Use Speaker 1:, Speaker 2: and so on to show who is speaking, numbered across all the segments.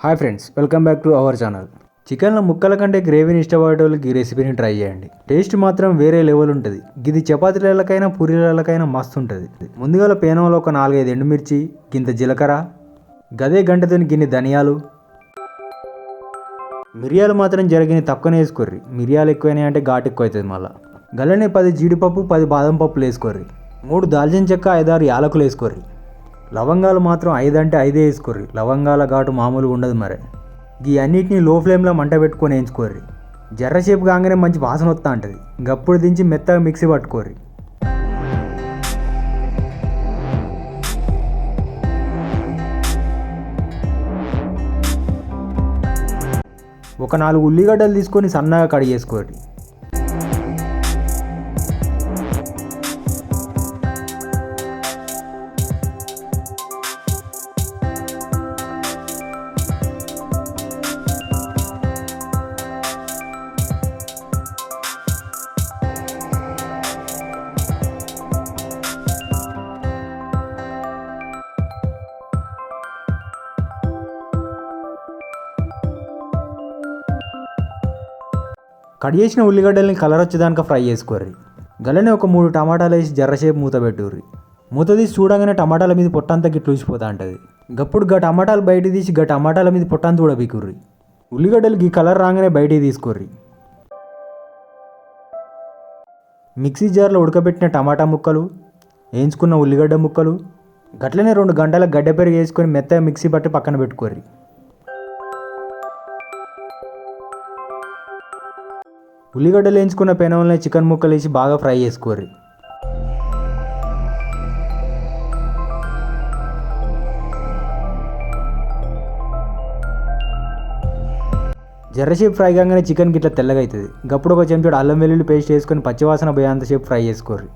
Speaker 1: Hi friends, welcome back to our channel. చికెన్లో ముక్కల కంటే గ్రేవీని ఇష్టపడే వాళ్ళకి ఈ రెసిపీని ట్రై చేయండి. టేస్ట్ మాత్రం వేరే లెవెల్ ఉంటుంది. ఇది చపాతీలకైనా పూరీలకైనా మస్తు ఉంటుంది. ముందుగా పేనంలో ఒక 4-5 ఎండుమిర్చి, గింత జీలకర్ర, గదే గంటతోని గిన్నె ధనియాలు, మిరియాలు మాత్రం జరిగిన తక్కువనే వేసుకోర్రి. మిరియాలు ఎక్కువైనా అంటే ఘాటు ఎక్కువ అవుతుంది. మళ్ళీ గల్లనే 10 జీడిపప్పు, 10 బాదం పప్పులు వేసుకోర్రి. 3 దాల్చిన చెక్క, 5-6 యాలకులు వేసుకోర్రి. లవంగాలు మాత్రం 5 అంటే 5 వేసుకోర్రి. లవంగాల ఘాటు మామూలుగా ఉండదు. మరి ఈ అన్నిటిని లో ఫ్లేమ్లో మంట పెట్టుకొని వేయించుకోర్రి. జర్రసేపు కాగానే మంచి వాసన వస్తూ ఉంటుంది. గప్పుడు దించి మెత్తగా మిక్సీ పట్టుకోర్రి. ఒక 4 ఉల్లిగడ్డలు తీసుకొని సన్నగా కడిగేసుకోర్రి. కట్ చేసిన ఉల్లిగడ్డల్ని కలర్ వచ్చేదాకా ఫ్రై చేసుకోర్రి. గల్లనే ఒక 3 టమాటాలు వేసి జర్రసేపు మూత పెట్టుర్రి. మూత తీసి చూడగానే టమాటాల మీద పొట్టంతా గిట్ల ఊసిపోతూ ఉంటుంది. గప్పుడు టమాటాలు బయట తీసి టమాటాల మీద పొట్టంతా కూడా పీకుర్రి. ఉల్లిగడ్డలు ఈ కలర్ రాగానే బయటికి తీసుకోర్రి. మిక్సీ జార్లో ఉడకబెట్టిన టమాటా ముక్కలు, వేయించుకున్న ఉల్లిగడ్డ ముక్కలు, గట్లనే 2 గంటల గడ్డ పెరుగు వేసుకొని మెత్తగా మిక్సీ పట్టి పక్కన పెట్టుకోర్రి. ఉల్లిగడ్డలు వేయించుకున్న పెనంలో చికెన్ ముక్కలు వేసి బాగా ఫ్రై చేసుకోర్రి. జర్రసేపు ఫ్రై కాగానే చికెన్ గిట్ల తెల్లగా అవుతుంది. గప్పుడు ఒక చెంచాడు అల్లం వెల్లుల్లి పేస్ట్ వేసుకొని పచ్చివాసన పోయేంతసేపు ఫ్రై చేసుకోర్రి.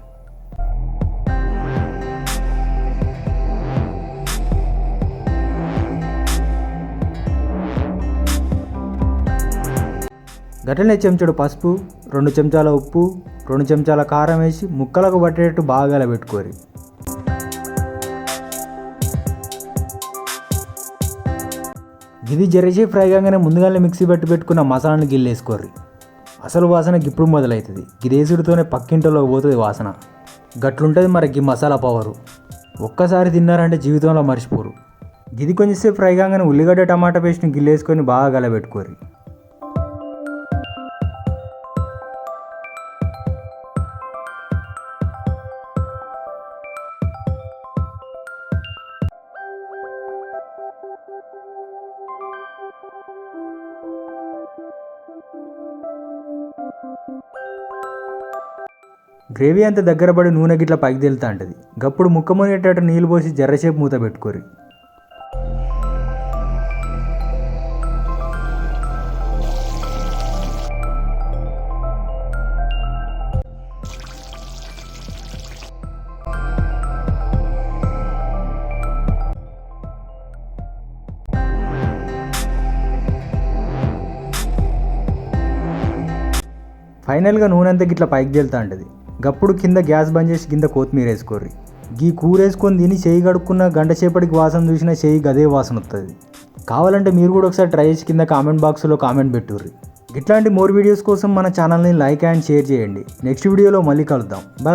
Speaker 1: గట్లనే చెంచాడు పసుపు, 2 చెంచాల ఉప్పు, 2 చెంచాల కారం వేసి ముక్కలకు పట్టేటట్టు బాగా పెట్టుకోరి. ఇది జర్రసేపు ఫ్రై కాగానే ముందుగానే మిక్సీ పెట్టుకున్న మసాలాని గిల్లేసుకోర్రి. అసలు వాసన ఇప్పుడు మొదలవుతుంది. గిదేసుడితోనే పక్కింటిలోకి పోతుంది వాసన. గట్లుంటుంది మరి ఈ మసాలా పవరు. ఒక్కసారి తిన్నారంటే జీవితంలో మర్చిపోరు. ఇది కొంచెంసేపు ఫ్రై కాగానే ఉల్లిగడ్డ టమాటా పేస్ట్ని గిల్లేసుకొని బాగా పెట్టుకోరి. గ్రేవీ అంతా దగ్గర పడి నూనె గిట్ల పైకి తేలుతూ ఉంటుంది. గప్పుడు ముక్క మునిగేటట్టు నీళ్ళు పోసి జర్రసేపు మూత పెట్టుకోరి. ఫైనల్గా నూనె అంతా గిట్ల పైకి తేలుతూ ఉంటుంది. గప్పుడు కింద గ్యాస్ బంద్ చేసి కింద కొత్తిమీర వేసుకోర్రి. గీ కూర వేసుకొని తిని చేయి కడుక్కున్న గంట సేపటికి వాసన చూసినా చేయి గదే వాసన వస్తుంది. కావాలంటే మీరు కూడా ఒకసారి ట్రై చేసి కింద కామెంట్ బాక్స్లో కామెంట్ పెట్టుర్రి. ఇట్లాంటి మోర్ వీడియోస్ కోసం మన ఛానల్ని లైక్ అండ్ షేర్ చేయండి. నెక్స్ట్ వీడియోలో మళ్ళీ కలుద్దాం. బాయ్.